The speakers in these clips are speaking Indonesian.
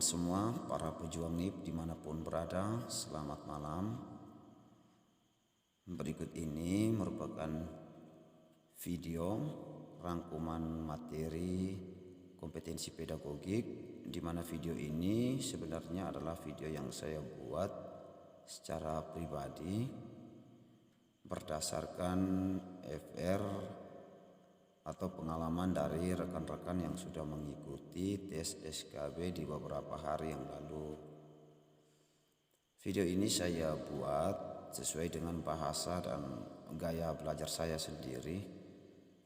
semua, para pejuang NIP dimanapun berada, selamat malam. Berikut ini merupakan video rangkuman materi kompetensi pedagogik, di mana video ini sebenarnya adalah video yang saya buat secara pribadi berdasarkan FR atau pengalaman dari rekan-rekan yang sudah mengikuti tes SKB di beberapa hari yang lalu. Video ini saya buat sesuai dengan bahasa dan gaya belajar saya sendiri,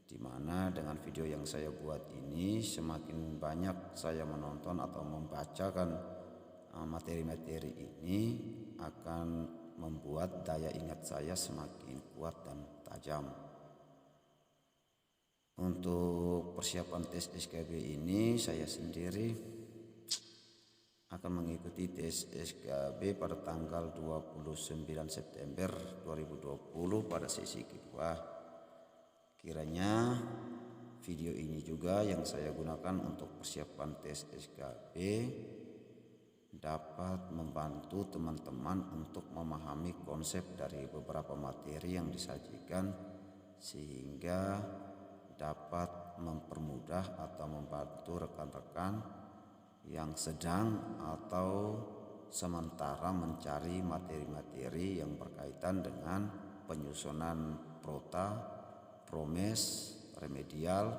di mana dengan video yang saya buat ini semakin banyak saya menonton atau membacakan materi-materi ini akan membuat daya ingat saya semakin kuat dan tajam. Untuk persiapan tes SKB ini saya sendiri akan mengikuti tes SKB pada tanggal 29 September 2020 pada sesi kedua. Kiranya video ini juga yang saya gunakan untuk persiapan tes SKB dapat membantu teman-teman untuk memahami konsep dari beberapa materi yang disajikan, sehingga dapat mempermudah atau membantu rekan-rekan yang sedang atau sementara mencari materi-materi yang berkaitan dengan penyusunan prota, promes, remedial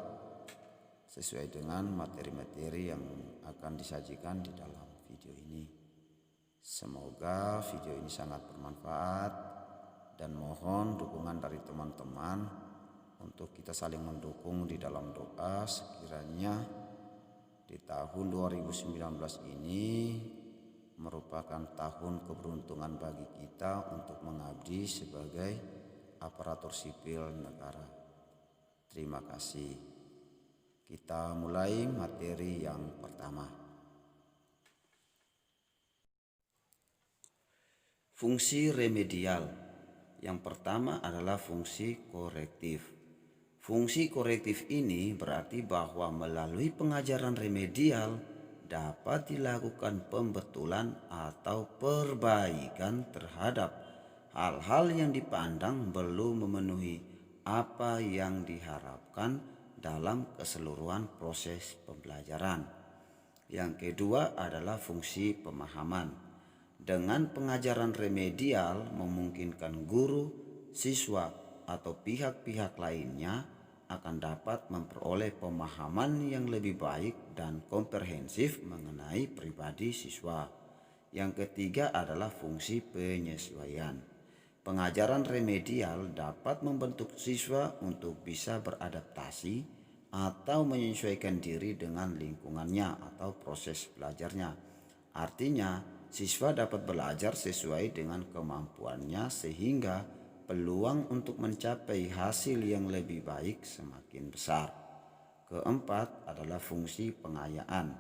sesuai dengan materi-materi yang akan disajikan di dalam video ini. Semoga video ini sangat bermanfaat dan mohon dukungan dari teman-teman untuk kita saling mendukung di dalam doa, sekiranya di tahun 2019 ini merupakan tahun keberuntungan bagi kita untuk mengabdi sebagai aparatur sipil negara. Terima kasih. Kita mulai materi yang pertama. Fungsi remedial. Yang pertama adalah fungsi korektif. Fungsi korektif ini berarti bahwa melalui pengajaran remedial dapat dilakukan pembetulan atau perbaikan terhadap hal-hal yang dipandang belum memenuhi apa yang diharapkan dalam keseluruhan proses pembelajaran. Yang kedua adalah fungsi pemahaman. Dengan pengajaran remedial memungkinkan guru, siswa, atau pihak-pihak lainnya akan dapat memperoleh pemahaman yang lebih baik dan komprehensif mengenai pribadi siswa. Yang ketiga adalah fungsi penyesuaian. Pengajaran remedial dapat membentuk siswa untuk bisa beradaptasi atau menyesuaikan diri dengan lingkungannya atau proses belajarnya. Artinya, siswa dapat belajar sesuai dengan kemampuannya sehingga peluang untuk mencapai hasil yang lebih baik semakin besar. Keempat adalah fungsi pengayaan.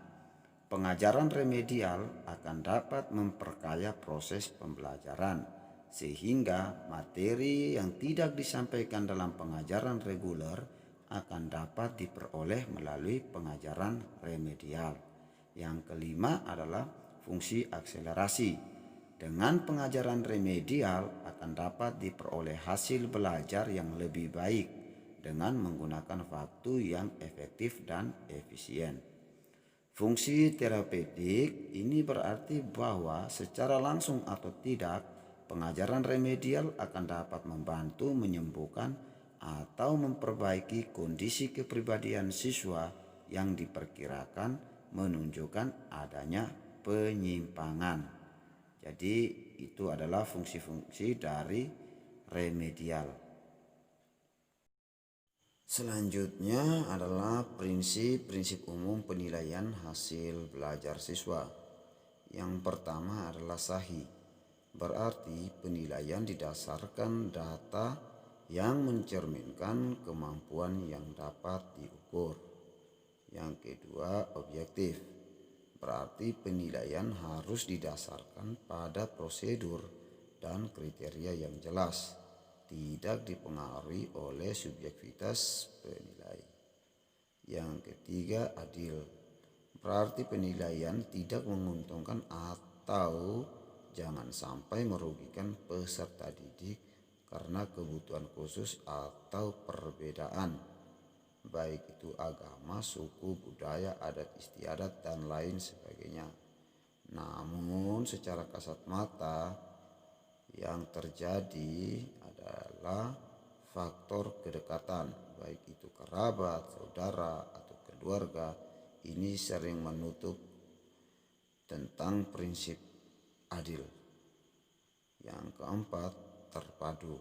Pengajaran remedial akan dapat memperkaya proses pembelajaran, sehingga materi yang tidak disampaikan dalam pengajaran reguler akan dapat diperoleh melalui pengajaran remedial. Yang kelima adalah fungsi akselerasi. Dengan pengajaran remedial akan dapat diperoleh hasil belajar yang lebih baik dengan menggunakan waktu yang efektif dan efisien. Fungsi terapeutik ini berarti bahwa secara langsung atau tidak, pengajaran remedial akan dapat membantu menyembuhkan atau memperbaiki kondisi kepribadian siswa yang diperkirakan menunjukkan adanya penyimpangan. Jadi itu adalah fungsi-fungsi dari remedial. Selanjutnya adalah prinsip-prinsip umum penilaian hasil belajar siswa. Yang pertama adalah sahih. Berarti penilaian didasarkan data yang mencerminkan kemampuan yang dapat diukur. Yang kedua, objektif. Berarti penilaian harus didasarkan pada prosedur dan kriteria yang jelas, tidak dipengaruhi oleh subjektivitas penilai. Yang ketiga, adil. Berarti penilaian tidak menguntungkan atau jangan sampai merugikan peserta didik karena kebutuhan khusus atau perbedaan, baik itu agama, suku, budaya, adat istiadat, dan lain sebagainya. Namun secara kasat mata yang terjadi adalah faktor kedekatan, baik itu kerabat, saudara, atau keluarga. Ini sering menutup tentang prinsip adil. Yang keempat, terpadu.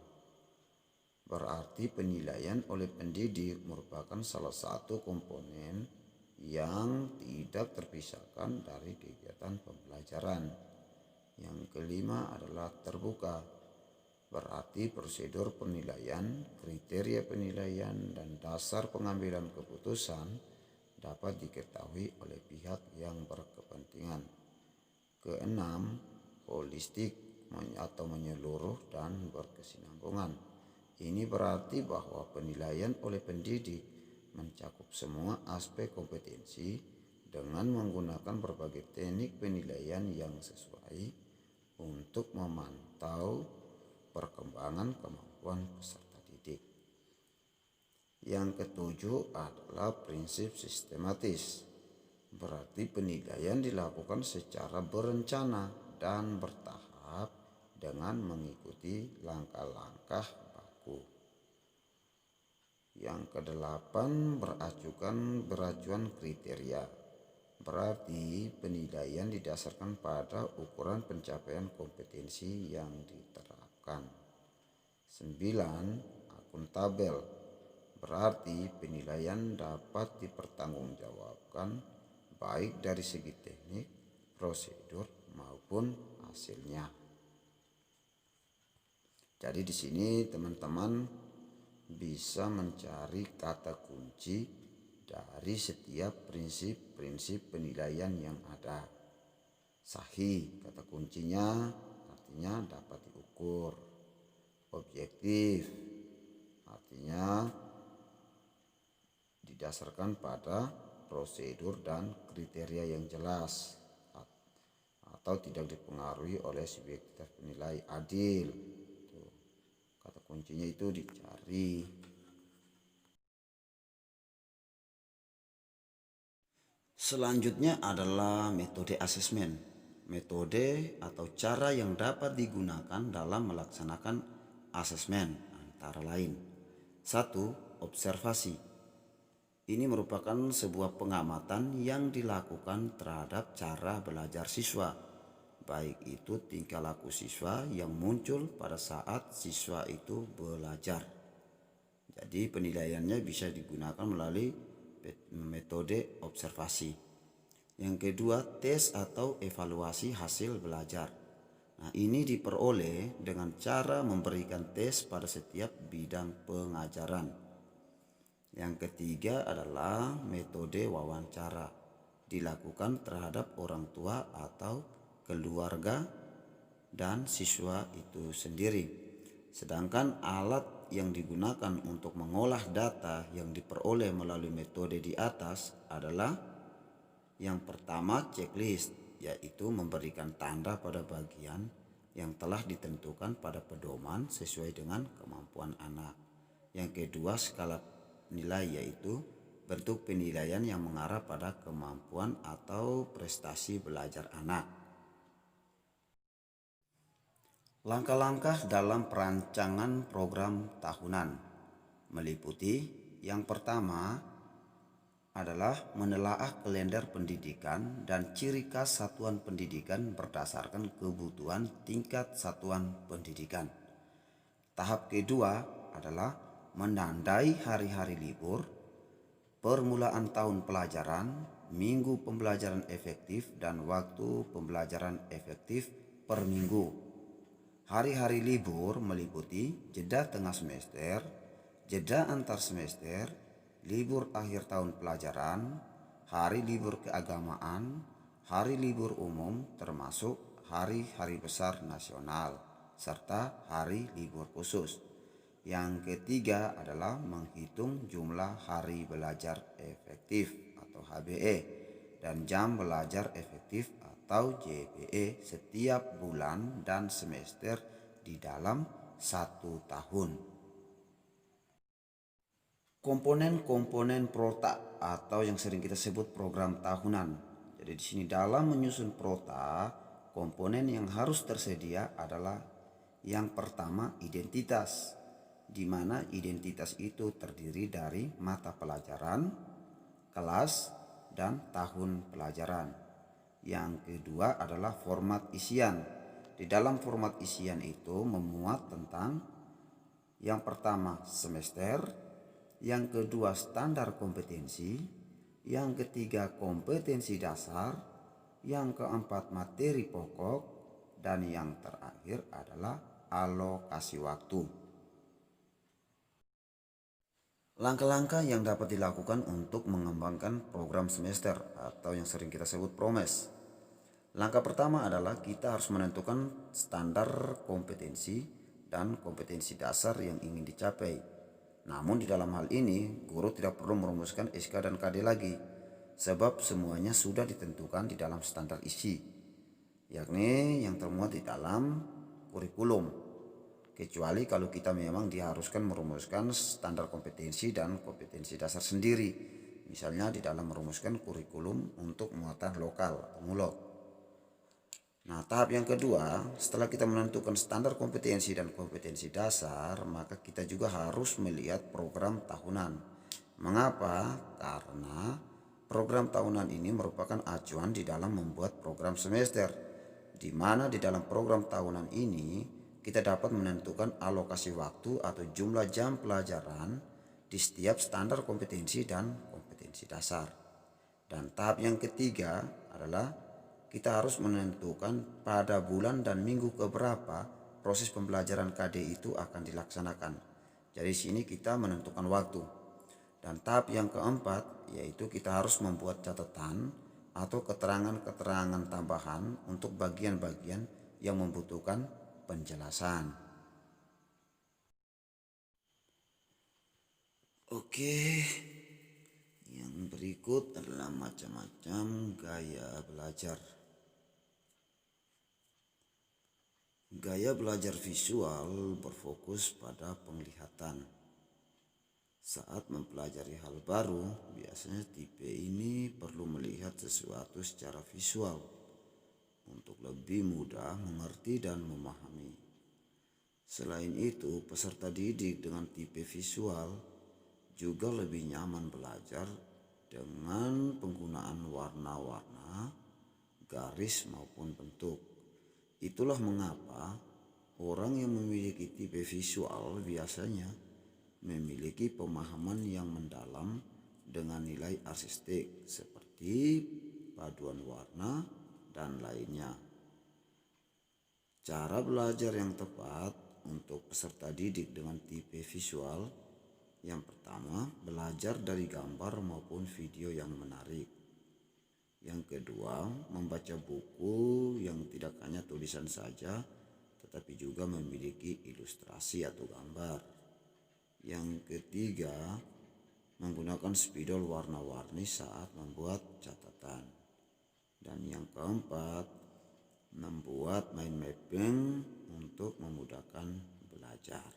Berarti penilaian oleh pendidik merupakan salah satu komponen yang tidak terpisahkan dari kegiatan pembelajaran. Yang kelima adalah terbuka. Berarti prosedur penilaian, kriteria penilaian, dan dasar pengambilan keputusan dapat diketahui oleh pihak yang berkepentingan. Keenam, holistik atau menyeluruh dan berkesinambungan. Ini berarti bahwa penilaian oleh pendidik mencakup semua aspek kompetensi dengan menggunakan berbagai teknik penilaian yang sesuai untuk memantau perkembangan kemampuan peserta didik. Yang ketujuh adalah prinsip sistematis. Berarti penilaian dilakukan secara berencana dan bertahap dengan mengikuti langkah-langkah baku. Yang kedelapan, beracuan kriteria. Berarti penilaian didasarkan pada ukuran pencapaian kompetensi yang diterapkan. 9, akuntabel. Berarti penilaian dapat dipertanggungjawabkan baik dari segi teknik, prosedur maupun hasilnya. Jadi di sini teman-teman bisa mencari kata kunci dari setiap prinsip-prinsip penilaian yang ada. Sahih, kata kuncinya artinya dapat diukur. Objektif, artinya didasarkan pada prosedur dan kriteria yang jelas atau tidak dipengaruhi oleh subjektivitas penilai. Adil, kata kuncinya itu dicari. Selanjutnya adalah metode asesmen. Metode atau cara yang dapat digunakan dalam melaksanakan asesmen antara lain. 1. Observasi. Ini merupakan sebuah pengamatan yang dilakukan terhadap cara belajar siswa, baik itu tingkah laku siswa yang muncul pada saat siswa itu belajar. Jadi penilaiannya bisa digunakan melalui metode observasi. Yang kedua, tes atau evaluasi hasil belajar. Nah, ini diperoleh dengan cara memberikan tes pada setiap bidang pengajaran. Yang ketiga adalah metode wawancara, dilakukan terhadap orang tua atau keluarga dan siswa itu sendiri. Sedangkan alat yang digunakan untuk mengolah data yang diperoleh melalui metode di atas adalah yang pertama, checklist, yaitu memberikan tanda pada bagian yang telah ditentukan pada pedoman sesuai dengan kemampuan anak. Yang kedua, skala nilai, yaitu bentuk penilaian yang mengarah pada kemampuan atau prestasi belajar anak. Langkah-langkah dalam perancangan program tahunan meliputi yang pertama adalah menelaah kalender pendidikan dan ciri khas satuan pendidikan berdasarkan kebutuhan tingkat satuan pendidikan. Tahap kedua adalah menandai hari-hari libur, permulaan tahun pelajaran, minggu pembelajaran efektif, dan waktu pembelajaran efektif per minggu. Hari-hari libur meliputi jeda tengah semester, jeda antar semester, libur akhir tahun pelajaran, hari libur keagamaan, hari libur umum termasuk hari-hari besar nasional, serta hari libur khusus. Yang ketiga adalah menghitung jumlah hari belajar efektif atau HBE. dan jam belajar efektif atau JBE setiap bulan dan semester di dalam 1 tahun. Komponen-komponen prota atau yang sering kita sebut program tahunan. Jadi di sini dalam menyusun prota, komponen yang harus tersedia adalah yang pertama identitas, di mana identitas itu terdiri dari mata pelajaran, kelas, dan tahun pelajaran. Yang kedua adalah format isian. Di dalam format isian itu memuat tentang yang pertama semester, yang kedua standar kompetensi, yang ketiga kompetensi dasar, yang keempat materi pokok, dan yang terakhir adalah alokasi waktu. Langkah-langkah yang dapat dilakukan untuk mengembangkan program semester atau yang sering kita sebut PROMES. Langkah pertama adalah kita harus menentukan standar kompetensi dan kompetensi dasar yang ingin dicapai. Namun di dalam hal ini, guru tidak perlu merumuskan SK dan KD lagi, sebab semuanya sudah ditentukan di dalam standar isi, yakni yang termuat di dalam kurikulum. Kecuali kalau kita memang diharuskan merumuskan standar kompetensi dan kompetensi dasar sendiri, misalnya di dalam merumuskan kurikulum untuk muatan lokal atau MULOK. Nah, tahap yang kedua, setelah kita menentukan standar kompetensi dan kompetensi dasar, maka kita juga harus melihat program tahunan. Mengapa? Karena program tahunan ini merupakan acuan di dalam membuat program semester, di mana di dalam program tahunan ini kita dapat menentukan alokasi waktu atau jumlah jam pelajaran di setiap standar kompetensi dan kompetensi dasar. Dan tahap yang ketiga adalah kita harus menentukan pada bulan dan minggu keberapa proses pembelajaran KD itu akan dilaksanakan. Jadi sini kita menentukan waktu. Dan tahap yang keempat yaitu kita harus membuat catatan atau keterangan-keterangan tambahan untuk bagian-bagian yang membutuhkan penjelasan. Oke, yang berikut adalah macam-macam gaya belajar. Gaya belajar visual berfokus pada penglihatan. Saat mempelajari hal baru, biasanya tipe ini perlu melihat sesuatu secara visual untuk lebih mudah mengerti dan memahami. Selain itu, peserta didik dengan tipe visual juga lebih nyaman belajar dengan penggunaan warna-warna, garis maupun bentuk. Itulah mengapa orang yang memiliki tipe visual biasanya memiliki pemahaman yang mendalam dengan nilai artistik seperti paduan warna dan lainnya. Cara belajar yang tepat untuk peserta didik dengan tipe visual, yang pertama, belajar dari gambar maupun video yang menarik. Yang kedua, membaca buku yang tidak hanya tulisan saja, tetapi juga memiliki ilustrasi atau gambar. Yang ketiga, menggunakan spidol warna-warni saat membuat catatan. Dan yang keempat, membuat mind mapping untuk memudahkan belajar.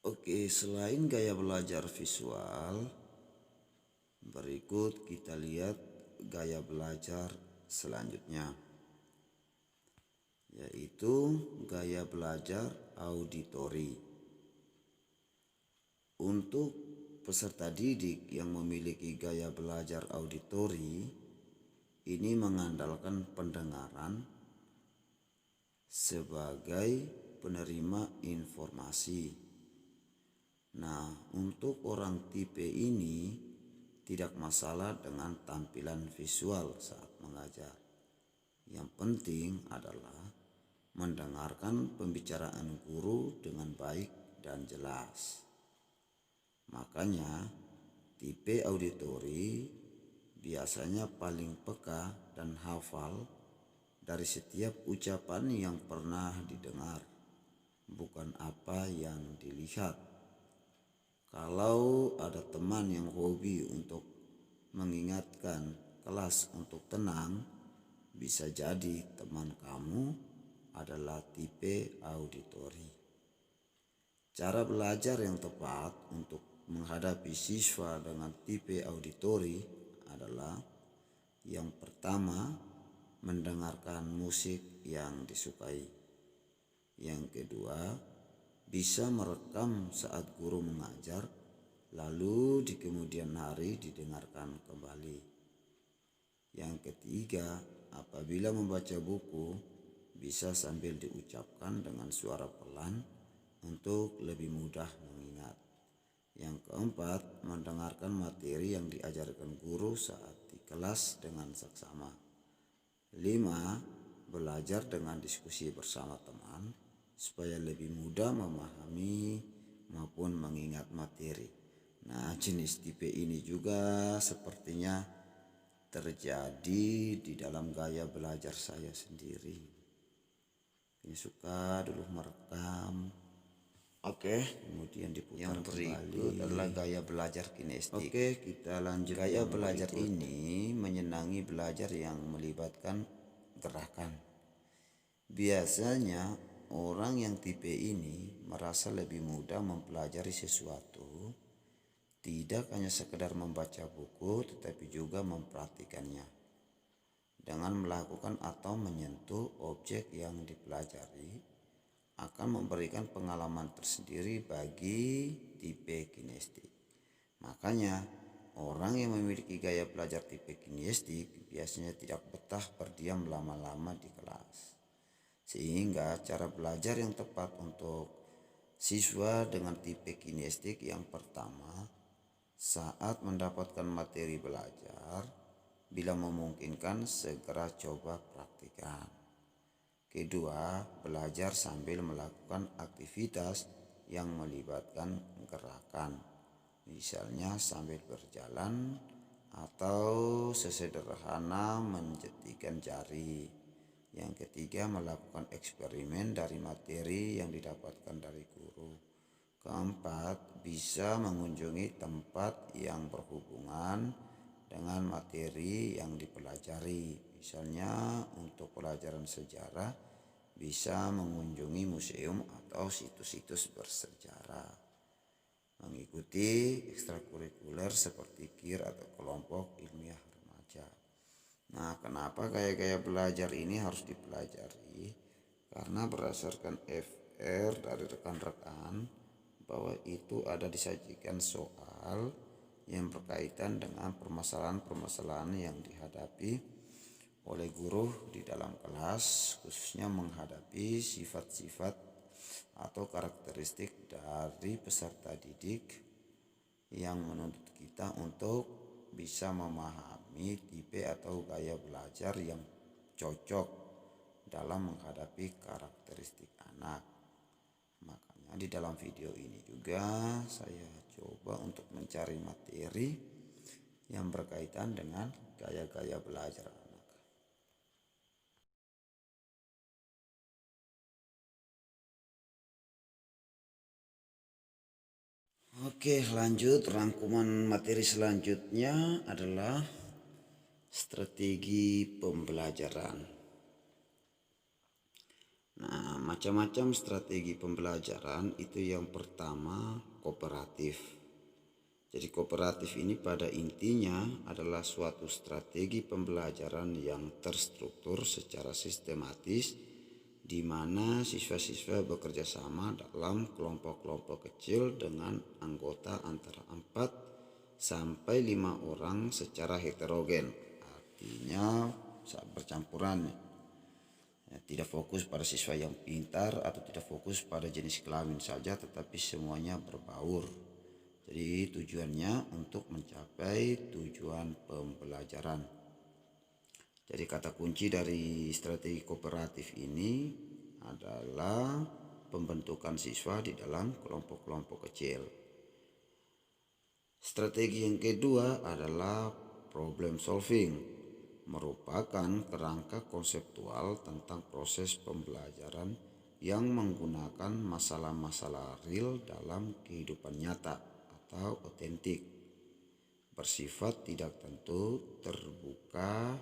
Oke, selain gaya belajar visual, berikut kita lihat gaya belajar selanjutnya, yaitu gaya belajar auditori. Untuk peserta didik yang memiliki gaya belajar auditori, ini mengandalkan pendengaran sebagai penerima informasi. Nah, untuk orang tipe ini tidak masalah dengan tampilan visual saat mengajar. Yang penting adalah mendengarkan pembicaraan guru dengan baik dan jelas. Makanya tipe auditori biasanya paling peka dan hafal dari setiap ucapan yang pernah didengar, bukan apa yang dilihat. Kalau ada teman yang hobi untuk mengingatkan kelas untuk tenang, bisa jadi teman kamu adalah tipe auditori. Cara belajar yang tepat untuk menghadapi siswa dengan tipe auditori adalah yang pertama, mendengarkan musik yang disukai. Yang kedua, bisa merekam saat guru mengajar, lalu di kemudian hari didengarkan kembali. Yang ketiga, apabila membaca buku, bisa sambil diucapkan dengan suara pelan untuk lebih mudah mengingat. Yang keempat, mendengarkan materi yang diajarkan guru saat di kelas dengan seksama. 5. Belajar dengan diskusi bersama teman supaya lebih mudah memahami maupun mengingat materi. Nah, jenis tipe ini juga sepertinya terjadi di dalam gaya belajar saya sendiri. Ini suka dulu merekam, kemudian diputar kembali. Adalah gaya belajar kinestik. Kita lanjut. Gaya belajar ini menyenangi belajar yang melibatkan gerakan. Biasanya orang yang tipe ini merasa lebih mudah mempelajari sesuatu, tidak hanya sekedar membaca buku tetapi juga mempraktikannya. Dengan melakukan atau menyentuh objek yang dipelajari akan memberikan pengalaman tersendiri bagi tipe kinestik. Makanya orang yang memiliki gaya belajar tipe kinestik biasanya tidak betah berdiam lama-lama di kelas. Sehingga cara belajar yang tepat untuk siswa dengan tipe kinestik yang pertama, saat mendapatkan materi belajar, bila memungkinkan segera coba praktikkan. Kedua, belajar sambil melakukan aktivitas yang melibatkan gerakan, misalnya sambil berjalan atau sesederhana menjentikan jari. Yang ketiga, melakukan eksperimen dari materi yang didapatkan dari guru. Keempat, bisa mengunjungi tempat yang berhubungan dengan materi yang dipelajari. Misalnya untuk pelajaran sejarah, bisa mengunjungi museum atau situs-situs bersejarah. Mengikuti ekstrakurikuler seperti KIR atau kelompok ilmiah remaja. Nah, kenapa gaya-gaya belajar ini harus dipelajari? Karena berdasarkan FR dari rekan-rekan bahwa itu ada disajikan soal yang berkaitan dengan permasalahan-permasalahan yang dihadapi oleh guru di dalam kelas, khususnya menghadapi sifat-sifat atau karakteristik dari peserta didik yang menuntut kita untuk bisa memahami tipe atau gaya belajar yang cocok dalam menghadapi karakteristik anak. Makanya di dalam video ini juga saya coba untuk mencari materi yang berkaitan dengan gaya-gaya belajar anak. Oke, lanjut. Rangkuman materi selanjutnya adalah strategi pembelajaran. Nah, macam-macam strategi pembelajaran itu yang pertama kooperatif. Jadi kooperatif ini pada intinya adalah suatu strategi pembelajaran yang terstruktur secara sistematis di mana siswa-siswa bekerja sama dalam kelompok-kelompok kecil dengan anggota antara 4 sampai 5 orang secara heterogen. Artinya bercampuran. Tidak fokus pada siswa yang pintar atau tidak fokus pada jenis kelamin saja, tetapi semuanya berbaur. Jadi tujuannya untuk mencapai tujuan pembelajaran. Jadi kata kunci dari strategi kooperatif ini adalah pembentukan siswa di dalam kelompok-kelompok kecil. Strategi yang kedua adalah problem solving, merupakan kerangka konseptual tentang proses pembelajaran yang menggunakan masalah-masalah real dalam kehidupan nyata atau otentik. bersifat tidak tentu, terbuka,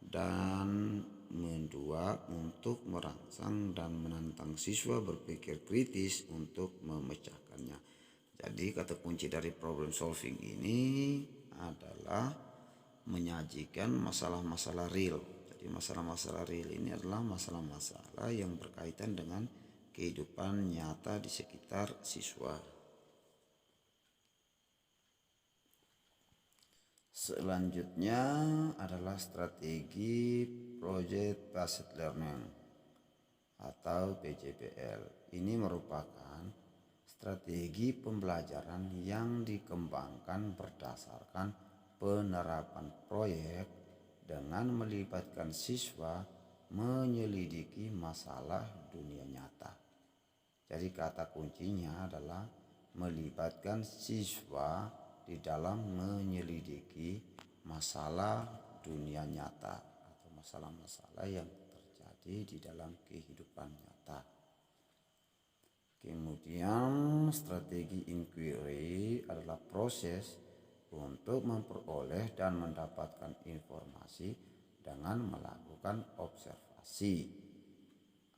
dan mendua untuk merangsang dan menantang siswa berpikir kritis untuk memecahkannya. Jadi kata kunci dari problem solving ini adalah menyajikan masalah-masalah real. Jadi masalah-masalah real ini adalah masalah-masalah yang berkaitan dengan kehidupan nyata di sekitar siswa. Selanjutnya adalah strategi Project Based Learning atau PJBL. Ini merupakan strategi pembelajaran yang dikembangkan berdasarkan penerapan proyek dengan melibatkan siswa menyelidiki masalah dunia nyata. Jadi kata kuncinya adalah melibatkan siswa di dalam menyelidiki masalah dunia nyata atau masalah-masalah yang terjadi di dalam kehidupan nyata. Kemudian strategi inquiry adalah proses untuk memperoleh dan mendapatkan informasi dengan melakukan observasi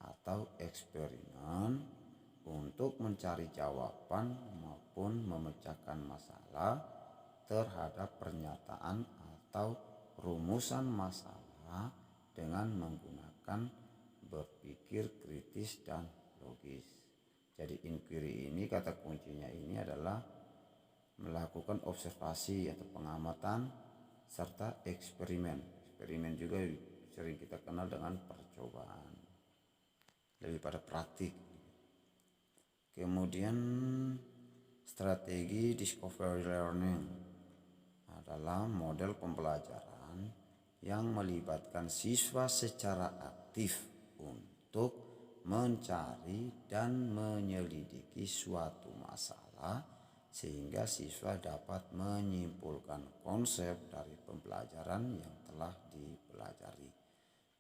atau eksperimen untuk mencari jawaban maupun memecahkan masalah terhadap pernyataan atau rumusan masalah dengan menggunakan berpikir kritis dan logis. Jadi inquiry ini kata kuncinya ini adalah melakukan observasi atau pengamatan serta eksperimen. Eksperimen juga sering kita kenal dengan percobaan, lebih pada praktik. Kemudian strategi discovery learning adalah model pembelajaran yang melibatkan siswa secara aktif untuk mencari dan menyelidiki suatu masalah sehingga siswa dapat menyimpulkan konsep dari pembelajaran yang telah dipelajari.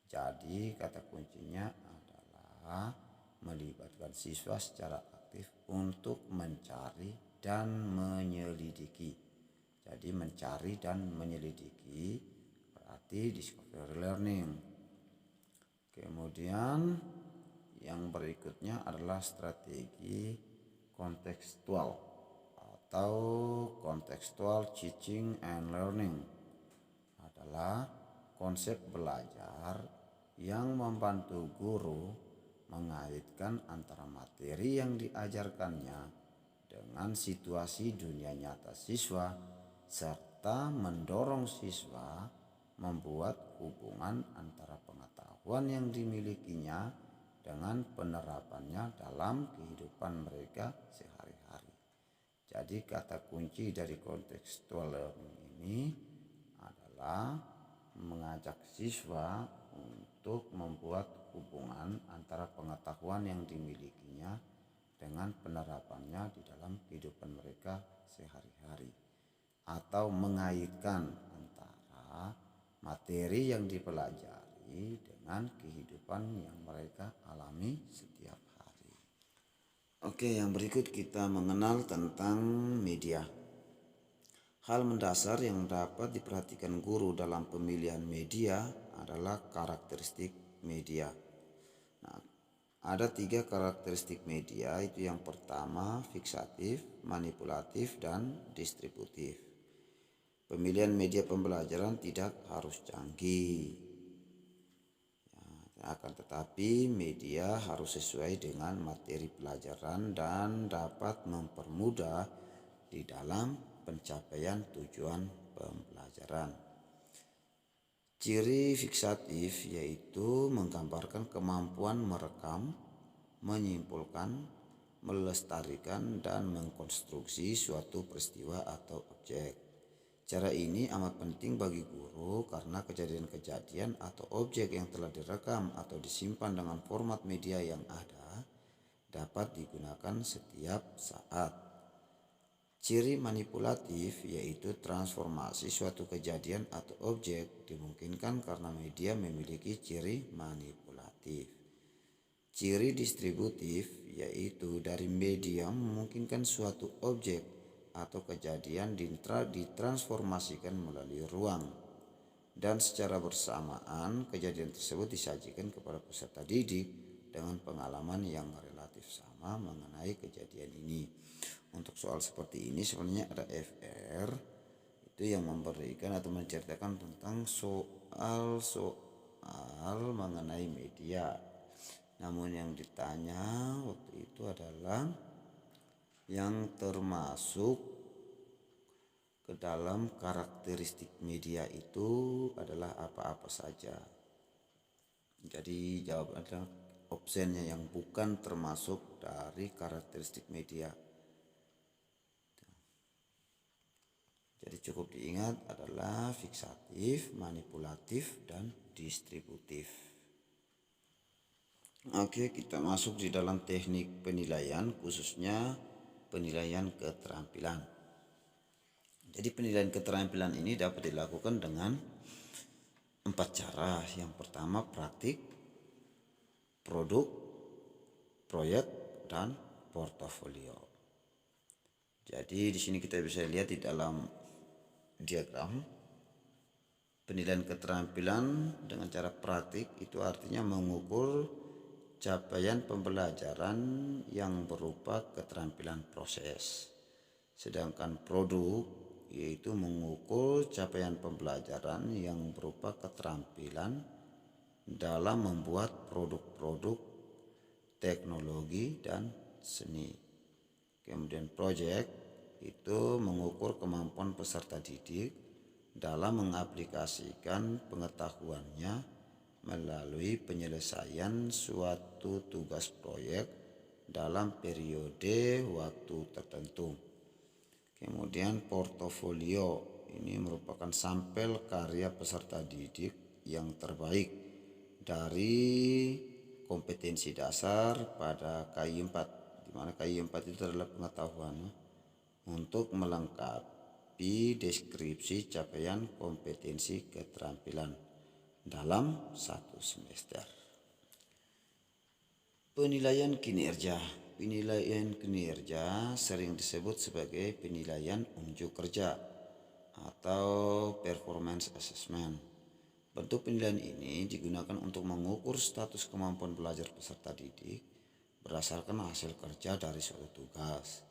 Jadi kata kuncinya adalah melibatkan siswa secara aktif untuk mencari dan menyelidiki. Jadi mencari dan menyelidiki berarti discovery learning. Kemudian yang berikutnya adalah strategi kontekstual atau contextual teaching and learning. Adalah konsep belajar yang membantu guru mengaitkan antara materi yang diajarkannya dengan situasi dunia nyata siswa serta mendorong siswa membuat hubungan antara pengetahuan yang dimilikinya dengan penerapannya dalam kehidupan mereka sehari-hari. Jadi kata kunci dari contextual learning ini adalah mengajak siswa untuk membuat hubungan antara pengetahuan yang dimilikinya dengan penerapannya di dalam kehidupan mereka sehari-hari, atau mengaitkan antara materi yang dipelajari dengan kehidupan yang mereka alami setiap hari. Oke, yang berikut kita mengenal tentang media. Hal mendasar yang dapat diperhatikan guru dalam pemilihan media adalah karakteristik media. Nah, ada 3 karakteristik media, itu yang pertama fiksatif, manipulatif, dan distributif. Pemilihan media pembelajaran tidak harus canggih, akan tetapi media harus sesuai dengan materi pelajaran dan dapat mempermudah di dalam pencapaian tujuan pembelajaran. Ciri fiksatif yaitu menggambarkan kemampuan merekam, menyimpulkan, melestarikan, dan mengkonstruksi suatu peristiwa atau objek. Cara ini amat penting bagi guru karena kejadian-kejadian atau objek yang telah direkam atau disimpan dengan format media yang ada dapat digunakan setiap saat. Ciri manipulatif yaitu transformasi suatu kejadian atau objek dimungkinkan karena media memiliki ciri manipulatif. Ciri distributif yaitu dari media memungkinkan suatu objek atau kejadian ditransformasikan melalui ruang, dan secara bersamaan kejadian tersebut disajikan kepada peserta didik dengan pengalaman yang relatif sama mengenai kejadian ini. Untuk soal seperti ini sebenarnya ada FR itu yang memberikan atau menceritakan tentang soal mengenai media. Namun yang ditanya waktu itu adalah yang termasuk ke dalam karakteristik media itu adalah apa-apa saja. Jadi jawab adalah opsinya yang bukan termasuk dari karakteristik media. Jadi cukup diingat adalah fiksatif, manipulatif, dan distributif. Oke, kita masuk di dalam teknik penilaian, khususnya penilaian keterampilan. Jadi penilaian keterampilan ini dapat dilakukan dengan 4 cara. Yang pertama praktik, produk, proyek, dan portofolio. Jadi di sini kita bisa lihat di dalam diagram penilaian keterampilan dengan cara praktik itu artinya mengukur capaian pembelajaran yang berupa keterampilan proses. Sedangkan produk yaitu mengukur capaian pembelajaran yang berupa keterampilan dalam membuat produk-produk teknologi dan seni. Kemudian proyek itu mengukur kemampuan peserta didik dalam mengaplikasikan pengetahuannya melalui penyelesaian suatu tugas proyek dalam periode waktu tertentu. Kemudian portofolio ini merupakan sampel karya peserta didik yang terbaik dari kompetensi dasar pada KI 4, di mana KI 4 itu adalah pengetahuan untuk melengkapi deskripsi capaian kompetensi keterampilan dalam satu semester. Penilaian kinerja. Penilaian kinerja sering disebut sebagai penilaian unjuk kerja atau performance assessment. Bentuk penilaian ini digunakan untuk mengukur status kemampuan belajar peserta didik berdasarkan hasil kerja dari suatu tugas.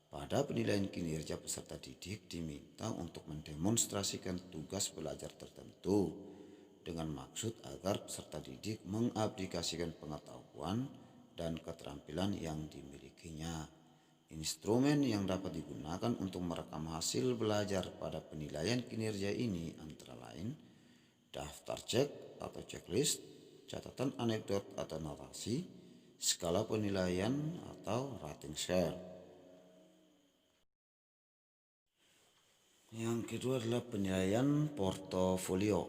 Pada penilaian kinerja peserta didik diminta untuk mendemonstrasikan tugas belajar tertentu dengan maksud agar peserta didik mengaplikasikan pengetahuan dan keterampilan yang dimilikinya. Instrumen yang dapat digunakan untuk merekam hasil belajar pada penilaian kinerja ini antara lain daftar cek atau checklist, catatan anekdot atau narasi, skala penilaian atau rating scale. Yang kedua adalah penilaian portofolio.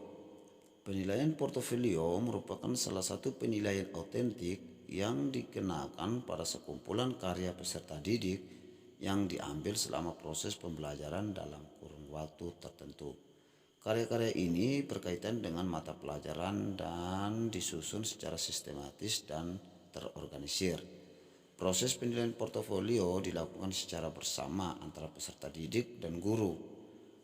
Penilaian portofolio merupakan salah satu penilaian otentik yang dikenakan pada sekumpulan karya peserta didik yang diambil selama proses pembelajaran dalam kurun waktu tertentu. Karya-karya ini berkaitan dengan mata pelajaran dan disusun secara sistematis dan terorganisir. Proses penilaian portofolio dilakukan secara bersama antara peserta didik dan guru.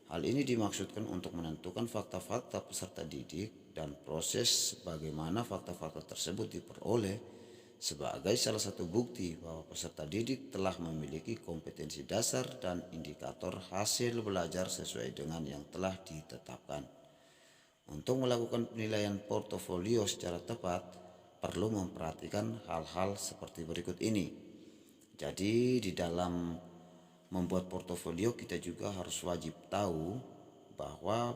Hal ini dimaksudkan untuk menentukan fakta-fakta peserta didik dan proses bagaimana fakta-fakta tersebut diperoleh sebagai salah satu bukti bahwa peserta didik telah memiliki kompetensi dasar dan indikator hasil belajar sesuai dengan yang telah ditetapkan. Untuk melakukan penilaian portofolio secara tepat, perlu memperhatikan hal-hal seperti berikut ini. Jadi di dalam membuat portofolio kita juga harus wajib tahu bahwa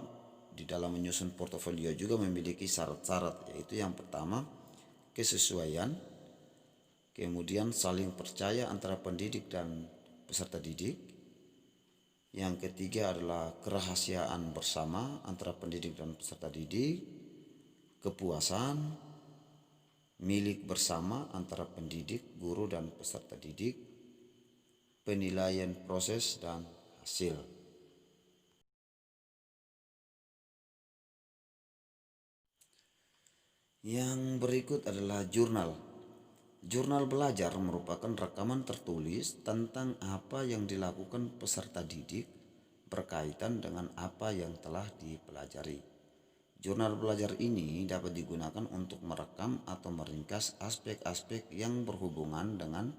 di dalam menyusun portofolio juga memiliki syarat-syarat, yaitu yang pertama kesesuaian, kemudian saling percaya antara pendidik dan peserta didik, yang ketiga adalah kerahasiaan bersama antara pendidik dan peserta didik, kepuasan milik bersama antara pendidik, guru dan peserta didik, penilaian proses dan hasil. Yang berikut adalah jurnal. Jurnal belajar merupakan rekaman tertulis tentang apa yang dilakukan peserta didik berkaitan dengan apa yang telah dipelajari. Jurnal belajar ini dapat digunakan untuk merekam atau meringkas aspek-aspek yang berhubungan dengan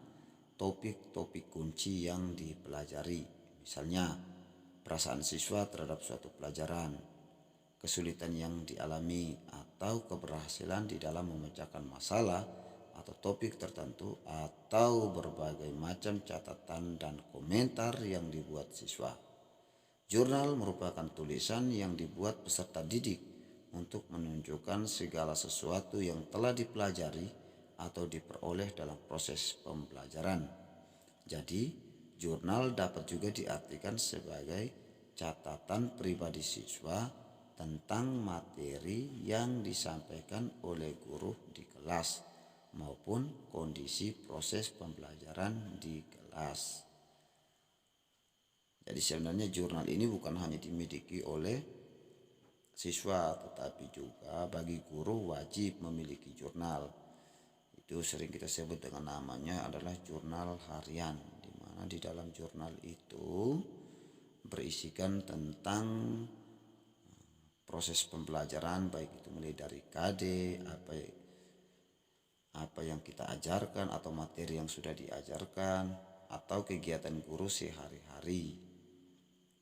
topik-topik kunci yang dipelajari. Misalnya, perasaan siswa terhadap suatu pelajaran, kesulitan yang dialami, atau keberhasilan di dalam memecahkan masalah atau topik tertentu, atau berbagai macam catatan dan komentar yang dibuat siswa. Jurnal merupakan tulisan yang dibuat peserta didik untuk menunjukkan segala sesuatu yang telah dipelajari atau diperoleh dalam proses pembelajaran. Jadi, jurnal dapat juga diartikan sebagai catatan pribadi siswa tentang materi yang disampaikan oleh guru di kelas maupun kondisi proses pembelajaran di kelas. Jadi sebenarnya jurnal ini bukan hanya dimiliki oleh siswa, tetapi juga bagi guru wajib memiliki jurnal. Itu sering kita sebut dengan namanya adalah jurnal harian, di mana di dalam jurnal itu berisikan tentang proses pembelajaran, baik itu mulai dari KD, apa yang kita ajarkan atau materi yang sudah diajarkan, atau kegiatan guru sehari-hari.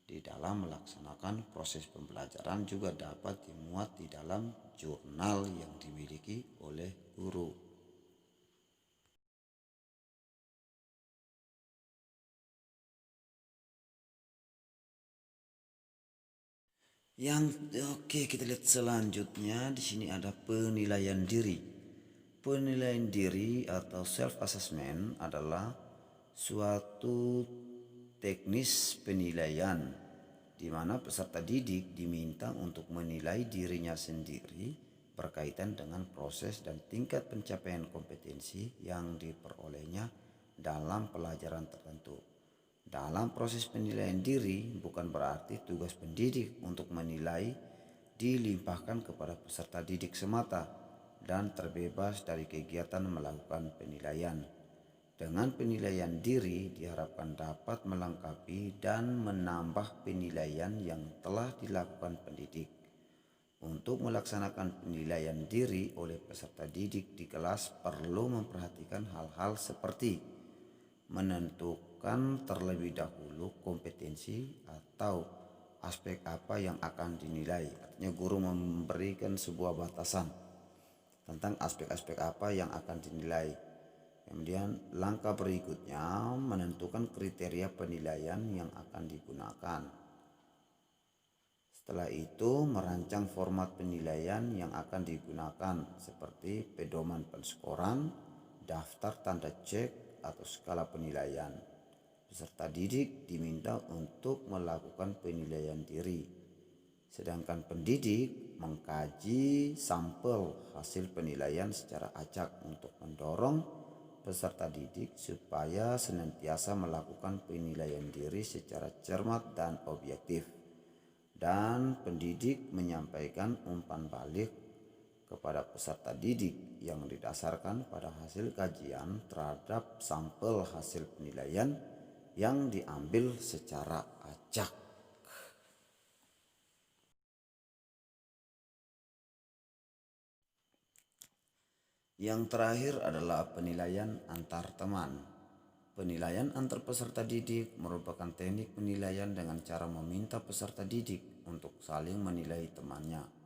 Di dalam melaksanakan proses pembelajaran juga dapat dimuat di dalam jurnal yang dimiliki oleh guru. Oke, kita lihat selanjutnya. Di sini ada penilaian diri. Penilaian diri atau self assessment adalah suatu teknis penilaian di mana peserta didik diminta untuk menilai dirinya sendiri berkaitan dengan proses dan tingkat pencapaian kompetensi yang diperolehnya dalam pelajaran tertentu. Dalam proses penilaian diri bukan berarti tugas pendidik untuk menilai dilimpahkan kepada peserta didik semata dan terbebas dari kegiatan melakukan penilaian. Dengan penilaian diri diharapkan dapat melengkapi dan menambah penilaian yang telah dilakukan pendidik. Untuk melaksanakan penilaian diri oleh peserta didik di kelas perlu memperhatikan hal-hal seperti menentukan terlebih dahulu kompetensi atau aspek apa yang akan dinilai. Artinya guru memberikan sebuah batasan tentang aspek-aspek apa yang akan dinilai. Kemudian langkah berikutnya menentukan kriteria penilaian yang akan digunakan. Setelah itu merancang format penilaian yang akan digunakan seperti pedoman penskoran, daftar tanda cek atau skala penilaian. Peserta didik diminta untuk melakukan penilaian diri. Sedangkan pendidik mengkaji sampel hasil penilaian secara acak untuk mendorong peserta didik supaya senantiasa melakukan penilaian diri secara cermat dan objektif. Dan pendidik menyampaikan umpan balik kepada peserta didik yang didasarkan pada hasil kajian terhadap sampel hasil penilaian yang diambil secara acak. Yang terakhir adalah penilaian antar teman. Penilaian antar peserta didik merupakan teknik penilaian dengan cara meminta peserta didik untuk saling menilai temannya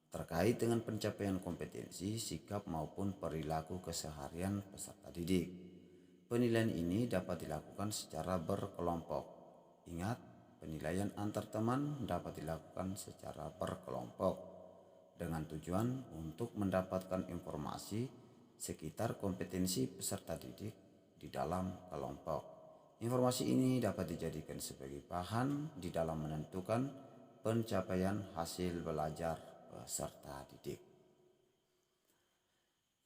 terkait dengan pencapaian kompetensi, sikap maupun perilaku keseharian peserta didik. Penilaian ini dapat dilakukan secara berkelompok. Ingat, penilaian antar teman dapat dilakukan secara berkelompok dengan tujuan untuk mendapatkan informasi sekitar kompetensi peserta didik di dalam kelompok. Informasi ini dapat dijadikan sebagai bahan di dalam menentukan pencapaian hasil belajar peserta didik.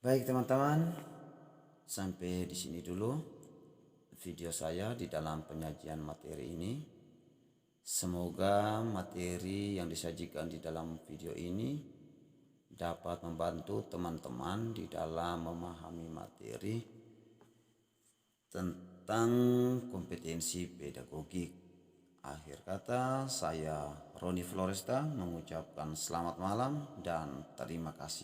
Baik teman-teman, sampai di sini dulu video saya di dalam penyajian materi ini. Semoga materi yang disajikan di dalam video ini dapat membantu teman-teman di dalam memahami materi tentang kompetensi pedagogik. Akhir kata, saya Roni Floresta mengucapkan selamat malam dan terima kasih.